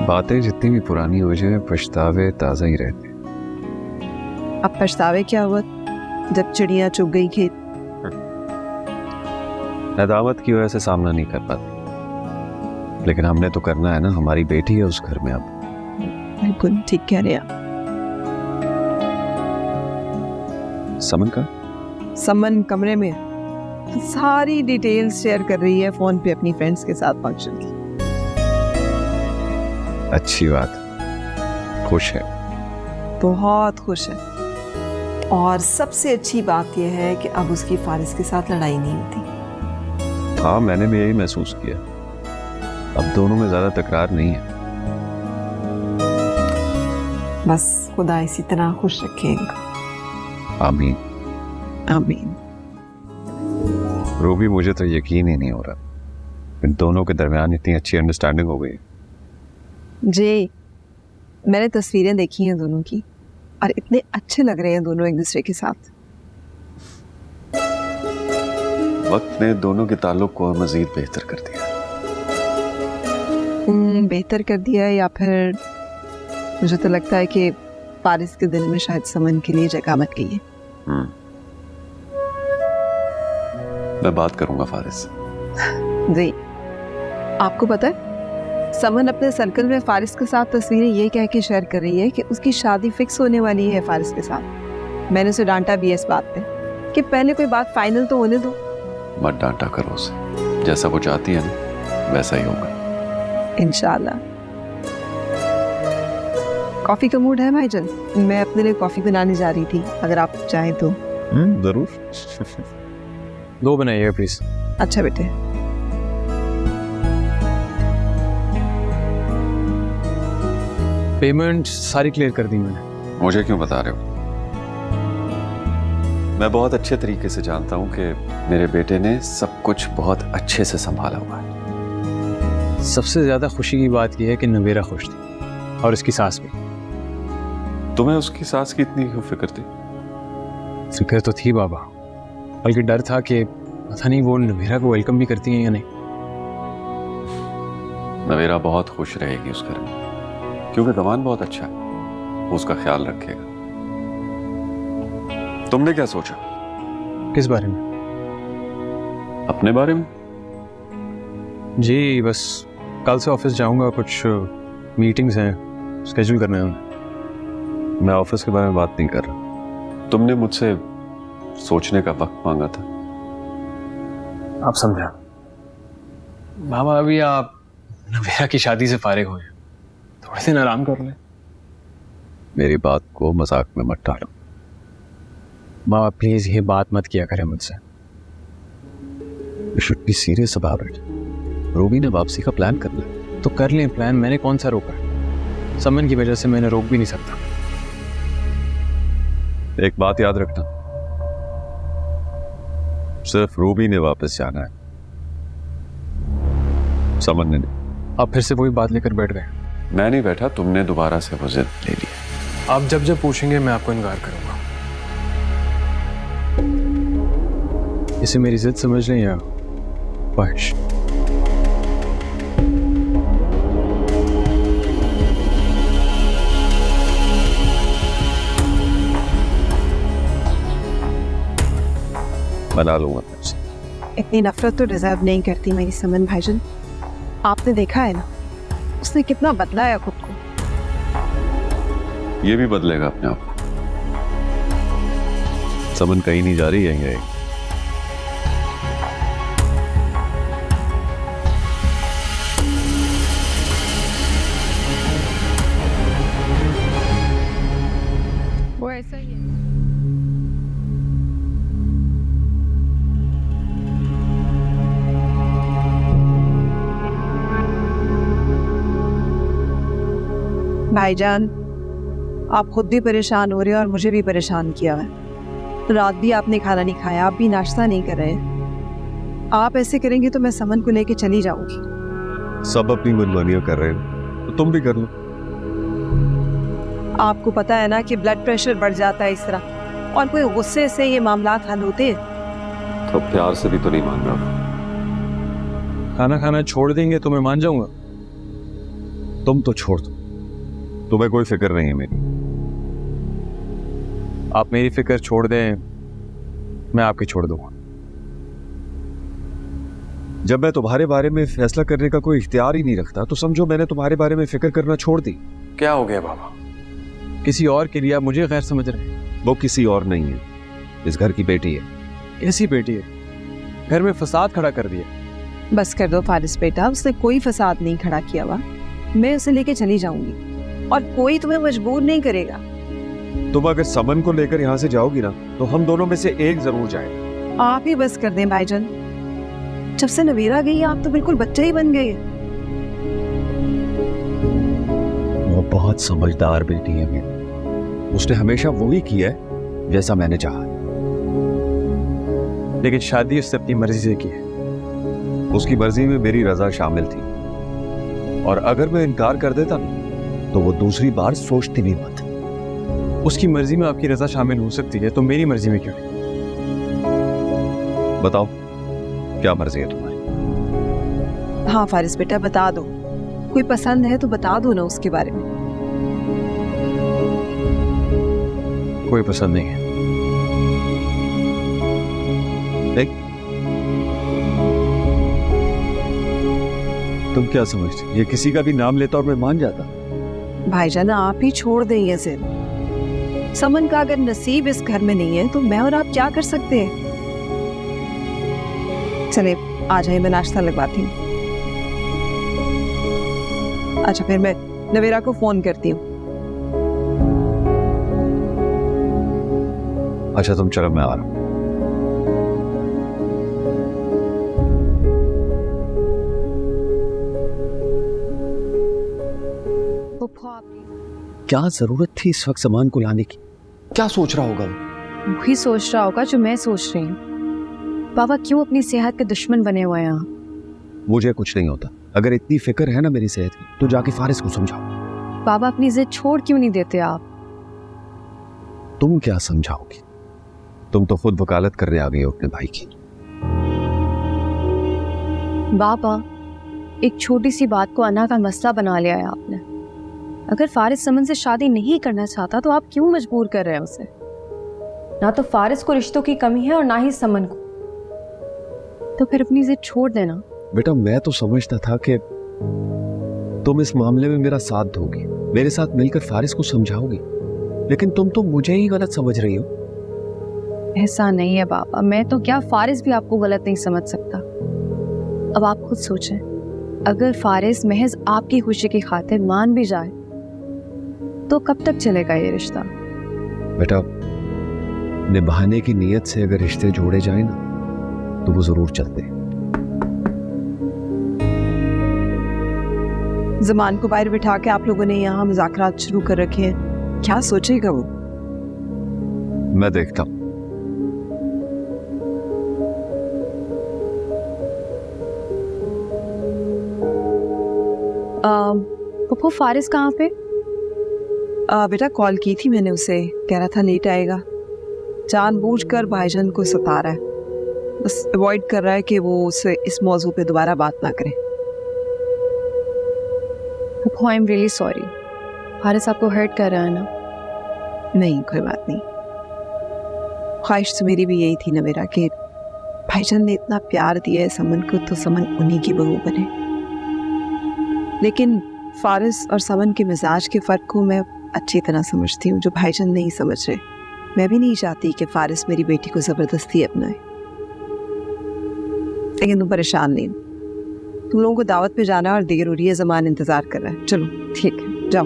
बातें जितनी भी पुरानी हो जाए, पछतावे ताज़ा ही रहते। अब पछतावे क्या हुआ जब चिड़िया चुग गई खेत? नदामत की वजह से सामना नहीं कर पाते, लेकिन हमने तो करना है ना, हमारी बेटी है उस घर में। अब बिल्कुल ठीक कह रहे हैं आप। समन का समन कमरे में सारी डिटेल्स शेयर कर रही है फोन पे अपनी फ्रेंड्स के साथ फंक्शन की। अच्छी बात, खुश है, बहुत खुश है। और सबसे अच्छी बात यह है कि अब उसकी फारिस के साथ लड़ाई नहीं होती। हाँ, मैंने भी यही महसूस किया। अब दोनों में ज्यादा तकरार नहीं है। बस खुदा इसी तरह खुश रखे इनको। आमीन आमीन। रूबी, मुझे तो यकीन ही नहीं हो रहा इन दोनों के दरमियान इतनी अच्छी अंडरस्टैंडिंग हो गई। जी, मैंने तस्वीरें देखी हैं दोनों की और इतने अच्छे लग रहे हैं दोनों एक दूसरे के साथ। वक्त ने दोनों के ताल्लुक को मजीद बेहतर कर दिया। बेहतर कर दिया, या फिर मुझे तो लगता है कि फारिस के दिल में शायद समन के लिए जगह बन गई है। मैं बात करूंगा फारिस से। जी, आपको पता है समन अपने सर्कल में फारिस के साथ तस्वीरें ये कह के शेयर कर रही है कि उसकी शादी फिक्स होने वाली है फारिस के साथ। मैंने उसे डांटा भी है इस बात पे कि पहले कोई बात फाइनल तो होने दो। मत डांटा करो उसे, जैसा वो चाहती है ना वैसा ही होगा इंशाल्लाह। कॉफी का मूड है भाईजान? मैं अपने लिए कॉफी बनाने जा रही थी, अगर आप चाहें तो। जरूर। दो बनाइएगा प्लीज। अच्छा बेटे। पेमेंट सारी क्लियर कर दी मैंने। मुझे क्यों बता रहे हो? मैं बहुत अच्छे तरीके से जानता हूं कि मेरे बेटे ने सब कुछ बहुत अच्छे से संभाला हुआ है। सबसे ज्यादा खुशी की बात यह है कि नवेरा खुश थी और उसकी सास भी। तुम्हें उसकी सास की इतनी क्यों फिक्र थी? फिक्र तो थी बाबा, बल्कि डर था कि पता नहीं वो नवेरा को वेलकम भी करती हैं या नहीं। नवेरा बहुत खुश रहेगी उस घर में, क्योंकि दमान बहुत अच्छा है, वो उसका ख्याल रखेगा। तुमने क्या सोचा? किस बारे में? अपने बारे में? जी, बस कल से ऑफिस जाऊंगा, कुछ मीटिंग्स हैं स्केड्यूल करना है उन्हें। मैं ऑफिस के बारे में बात नहीं कर रहा। तुमने मुझसे सोचने का वक्त मांगा था। आप समझा बाबा, अभी आप नवेरा की शादी से फारिग हुए, थोड़े दिन आराम कर लें। मेरी बात को मजाक में मत डालो। माँ प्लीज ये बात मत किया करें मुझसे। You should be serious about it. Ruby ने वापसी का प्लान करना है तो कर लें प्लान, मैंने कौन सा रोका? समन की वजह से मैंने रोक भी नहीं सकता। एक बात याद रखना, सिर्फ रूबी ने वापस जाना है, समन ने नहीं। आप फिर से वही बात लेकर बैठ गए। मैं नहीं बैठा, तुमने दोबारा से वो जिद ले ली। आप जब जब पूछेंगे मैं आपको इनकार करूंगा। इसे मेरी जिद समझ लें या ख्वाहिश। बना लूंगा तुमसे। इतनी नफरत तो डिजर्व नहीं करती मेरी समन भाईजान। आपने देखा है ना उसने कितना बदला है खुद को। ये भी बदलेगा अपने आप। समन कहीं नहीं जा रही है ये। वो ऐसा ही है। भाईजान, आप खुद भी परेशान हो रहे हो और मुझे भी परेशान किया है। रात भी आपने खाना नहीं खाया, आप भी नाश्ता नहीं कर रहे। आप ऐसे करेंगे तो मैं समन को लेके चली जाऊंगी। सब अपनी मनमानियां कर रहे हो तो तुम भी कर लो। आपको पता है ना कि ब्लड प्रेशर बढ़ जाता है इस तरह, और कोई गुस्से से ये मामला हल होते हैं? तो प्यार से भी तो नहीं मान रहा। खाना खाना छोड़ देंगे तो मैं मान जाऊंगा। तुम तो छोड़ दो, तुम्हें कोई फिक्र नहीं है मेरी। आप मेरी फिक्र छोड़ दें, मैं आपकी छोड़ दूंगा। जब मैं तुम्हारे बारे में फैसला करने का कोई इख्तियार ही नहीं रखता तो समझो मैंने तुम्हारे बारे में फिक्र करना छोड़ दी। क्या हो गया बाबा? किसी और के लिए आप मुझे गैर समझ रहे हैं? वो किसी और नहीं है, इस घर की बेटी है। कैसी बेटी है? घर में फसाद खड़ा कर दिया। बस कर दो फारिस बेटा, उसने कोई फसाद नहीं खड़ा किया हुआ। मैं उसे लेके चली जाऊंगी और कोई तुम्हें मजबूर नहीं करेगा। तुम अगर समन को लेकर यहाँ से जाओगी ना तो हम दोनों में से एक जरूर जाए। आप ही बस कर दें भाईजान, जब से नवीरा गई आप तो बिल्कुल बच्चा ही बन गए। वो बहुत समझदार बेटी है मेरी, उसने हमेशा वही किया है जैसा मैंने चाहा। लेकिन शादी उससे अपनी मर्जी से की है। उसकी मर्जी में मेरी रजा शामिल थी, और अगर मैं इनकार कर देता ना तो वो दूसरी बार सोचती भी मत। उसकी मर्जी में आपकी रजा शामिल हो सकती है, तो मेरी मर्जी में क्यों नहीं? बताओ क्या मर्जी है तुम्हारी? हाँ फारिस बेटा बता दो, कोई पसंद है तो बता दो ना उसके बारे में। कोई पसंद नहीं है। देख, तुम क्या समझते, ये किसी का भी नाम लेता और मैं मान जाता? भाईजान आप ही छोड़ दें ये जिद। समन का अगर नसीब इस घर में नहीं है तो मैं और आप क्या कर सकते हैं। चले आ जाए, मैं नाश्ता लगवाती हूँ। अच्छा फिर मैं नवेरा को फोन करती हूँ। अच्छा तुम चलो, मैं आ रहा हूँ। क्या जरूरत थी इस वक्त सामान को लाने की? क्या सोच रहा होगा वो? वही सोच रहा होगा जो मैं सोच रही हूँ। बाबा क्यों अपनी सेहत के दुश्मन बने हुए हैं? मुझे कुछ नहीं होता। अगर इतनी फिक्र है ना मेरी सेहत की तो जाके फारिस को समझाओ। बाबा अपनी जिद छोड़ क्यों नहीं देते आप? तुम क्या समझाओगी? तुम तो खुद वकालत करने आ गई हो अपने भाई की। बाबा एक छोटी सी बात को अना का मसला बना लिया है आपने। अगर फारिस समन से शादी नहीं करना चाहता तो आप क्यों मजबूर कर रहे हैं उसे? ना तो फारिस को रिश्तों की कमी है और ना ही समन को, तो फिर अपनी जिद छोड़ देना। बेटा मैं तो समझता था कि तुम इस मामले में मेरा साथ दोगी, मेरे साथ मिलकर फारिस को समझाओगी, लेकिन तुम तो मुझे ही गलत समझ रही हो। ऐसा नहीं है बाबा, मैं तो क्या फारिस भी आपको गलत नहीं समझ सकता। अब आप खुद सोचें, अगर फारिस महज आपकी खुशी की खातिर मान भी जाए तो कब तक चलेगा ये रिश्ता? बेटा निभाने की नीयत से अगर रिश्ते जोड़े जाए ना तो वो जरूर चलते हैं। जमान को बाहर बिठा के आप लोगों ने यहाँ मुज़ाकरात शुरू कर रखे हैं, क्या सोचेगा वो? मैं देखता हूँ। पप्पू फारिस कहाँ पे? बेटा कॉल की थी मैंने उसे, कह रहा था लेट आएगा। जानबूझकर भाईजान को सता रहा है, बस अवॉइड कर रहा है कि वो उससे इस मौजू पे दोबारा बात ना करें। Pappu I am really sorry. Faris आपको हर्ट कर रहा है ना? नहीं कोई बात नहीं। ख्वाहिश तो मेरी भी यही थी ना मेरा कि भाईजान ने इतना प्यार दिया है समन को तो समन उन्हीं की बहू बने। लेकिन फारिस और समन के मिजाज के फ़र्क को मैं अच्छी तरह समझती हूँ, जो भाईजान नहीं समझ रहे। मैं भी नहीं चाहती कि फारिस मेरी बेटी को ज़बरदस्ती अपनाए, लेकिन तुम परेशान नहीं, तुम लोगों को दावत पे जाना और देर हो रही है, ज़मान इंतज़ार कर रहा है। चलो ठीक है जाओ।